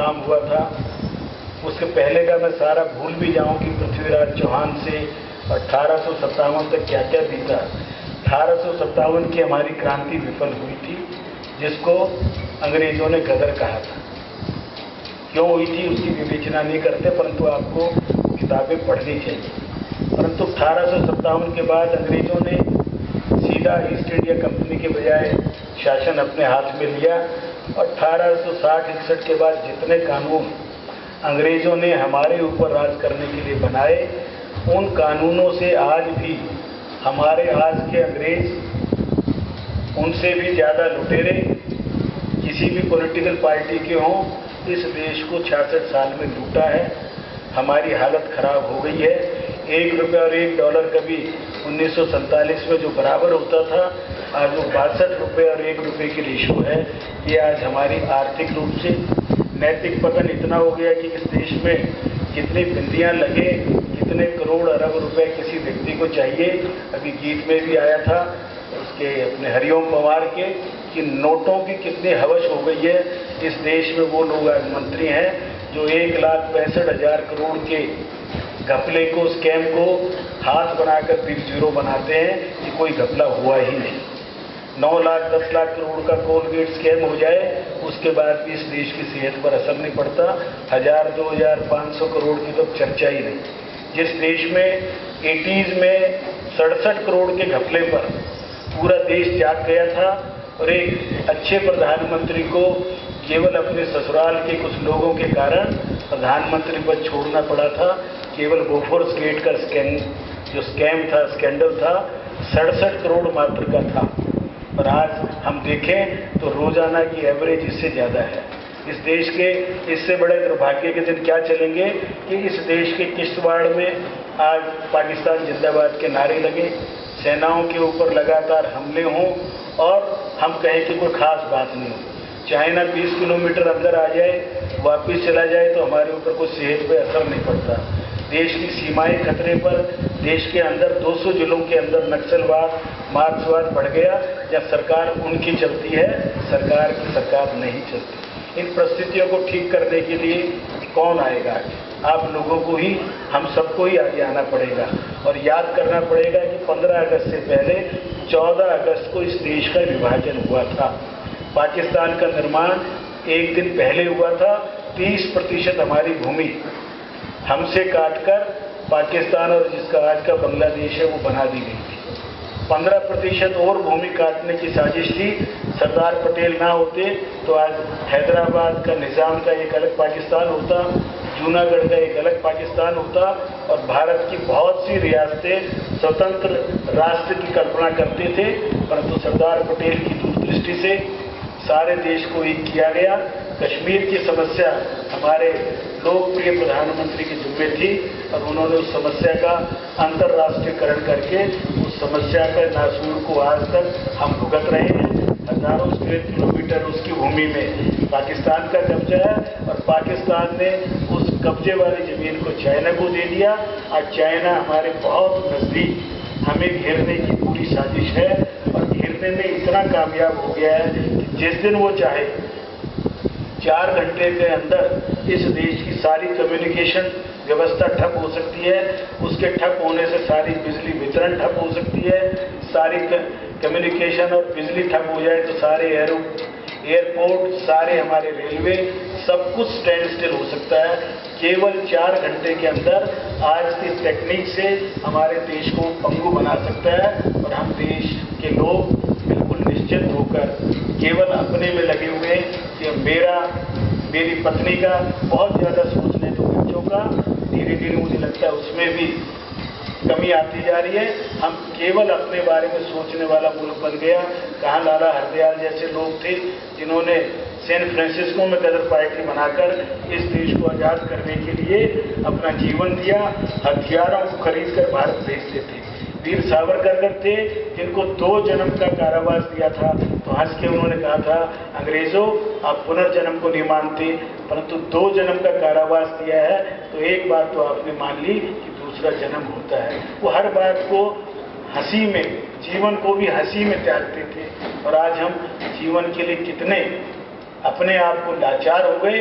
काम हुआ था, उसके पहले का मैं सारा भूल भी जाऊं कि पृथ्वीराज चौहान से 1857 तक क्या क्या बीता। 1857 की हमारी क्रांति विफल हुई थी, जिसको अंग्रेजों ने गदर कहा था। क्यों हुई थी उसकी विवेचना नहीं करते, परंतु आपको किताबें पढ़नी चाहिए। परंतु 1857 के बाद अंग्रेजों ने सीधा ईस्ट इंडिया कंपनी के बजाय शासन अपने हाथ में लिया और 1860-61 के बाद जितने कानून अंग्रेजों ने हमारे ऊपर राज करने के लिए बनाए, उन कानूनों से आज भी हमारे आज के अंग्रेज उनसे भी ज़्यादा लुटेरे किसी भी पॉलिटिकल पार्टी के हों, इस देश को 66 साल में लूटा है। हमारी हालत खराब हो गई है। $1 और $1 कभी 1947 में जो बराबर होता था, आज वो ₹62 और ₹1 की रेशो है। ये आज हमारी आर्थिक रूप से नैतिक पतन इतना हो गया कि इस देश में कितनी बिंदियां लगे, कितने करोड़ अरब रुपए किसी व्यक्ति को चाहिए। अभी गीत में भी आया था उसके अपने हरिओम पवार के कि नोटों की कितनी हवस हो गई है। इस देश में वो लोग आज मंत्री हैं जो 1,65,000 करोड़ के घपले को, स्कैम को हाथ बनाकर बिग जीरो बनाते हैं कि कोई घपला हुआ ही नहीं। 9 लाख 10 लाख करोड़ का कोलगेट स्कैम हो जाए, उसके बाद भी इस देश की सेहत पर असर नहीं पड़ता। 1000, 2000, 500 करोड़ की तो चर्चा ही नहीं। जिस देश में 80s में 67 करोड़ के घपले पर पूरा देश जाग गया था और एक अच्छे प्रधानमंत्री को केवल अपने ससुराल के कुछ लोगों के कारण प्रधानमंत्री पद छोड़ना पड़ा था। केवल बोफोर्स गेट का जो स्कैम था, स्कैंडल था, 67 करोड़ मात्र का था। और आज हम देखें तो रोजाना की एवरेज इससे ज़्यादा है। इस देश के इससे बड़े दुर्भाग्य के दिन क्या चलेंगे कि इस देश के किश्तवाड़ में आज पाकिस्तान जिंदाबाद के नारे लगे, सेनाओं के ऊपर लगातार हमले हों और हम कहें कि कोई खास बात नहीं हो। चाइना 20 किलोमीटर अंदर आ जाए, वापस चला जाए तो हमारे ऊपर कोई सेहत पे असर नहीं पड़ता। देश की सीमाएं खतरे पर, देश के अंदर 200 जिलों के अंदर नक्सलवाद, मार्क्सवाद बढ़ गया। जब सरकार उनकी चलती है, सरकार की सरकार नहीं चलती। इन परिस्थितियों को ठीक करने के लिए कौन आएगा? आप लोगों को ही, हम सबको ही आगे आना पड़ेगा और याद करना पड़ेगा कि 15 अगस्त से पहले 14 अगस्त को इस देश का विभाजन हुआ था। पाकिस्तान का निर्माण एक दिन पहले हुआ था। 30% हमारी भूमि हमसे काटकर पाकिस्तान और जिसका आज का बांग्लादेश है वो बना दी गई थी। 15% और भूमि काटने की साजिश थी। सरदार पटेल ना होते तो आज हैदराबाद का निज़ाम का एक अलग पाकिस्तान होता, जूनागढ़ का एक अलग पाकिस्तान होता और भारत की बहुत सी रियासतें स्वतंत्र राष्ट्र की कल्पना करते थे। परंतु सरदार पटेल की दूरदृष्टि से सारे देश को एक किया गया। कश्मीर की समस्या हमारे लोकप्रिय प्रधानमंत्री की जिम्मे थी और उन्होंने उस समस्या का अंतर्राष्ट्रीयकरण करके उस समस्या के नासूर को आज तक हम भुगत रहे हैं। हजारों स्क्वायर किलोमीटर उसकी भूमि में पाकिस्तान का कब्जा है और पाकिस्तान ने उस कब्जे वाली जमीन को चाइना को दे दिया। आज चाइना हमारे बहुत नजदीक हमें घेरने की पूरी साजिश है और घेरने में इतना कामयाब हो गया है कि जिस दिन वो चाहे 4 घंटे के अंदर इस देश की सारी कम्युनिकेशन व्यवस्था ठप हो सकती है। उसके ठप होने से सारी बिजली वितरण ठप हो सकती है। सारी कम्युनिकेशन और बिजली ठप हो जाए तो सारे एयरपोर्ट, सारे हमारे रेलवे, सब कुछ स्टैंड स्टिल हो सकता है। केवल 4 घंटे के अंदर आज की टेक्निक से हमारे देश को पंगु बना सकता है और हम देश के लोग बिल्कुल निश्चित होकर केवल अपने में लगे हुए कि मेरी पत्नी का बहुत ज़्यादा सोचने तो बच्चों का धीरे धीरे मुझे लगता है उसमें भी कमी आती जा रही है। हम केवल अपने बारे में सोचने वाला मुल्क बन गया। कहाँ लाला हरदयाल जैसे लोग थे जिन्होंने सैन फ्रांसिस्को में गदर पार्टी बनाकर इस देश को आज़ाद करने के लिए अपना जीवन दिया, हथियारों को खरीद कर भारत भेजते थे। वीर सावरकर थे जिनको 2 जन्म का कारावास दिया था, तो हंस के उन्होंने कहा था, अंग्रेजों आप पुनर्जन्म को नहीं मानते, परंतु 2 जन्म का कारावास दिया है तो एक बात तो आपने मान ली कि दूसरा जन्म होता है। वो हर बात को हंसी में, जीवन को भी हंसी में त्यागते थे और आज हम जीवन के लिए कितने अपने आप को लाचार हो गए।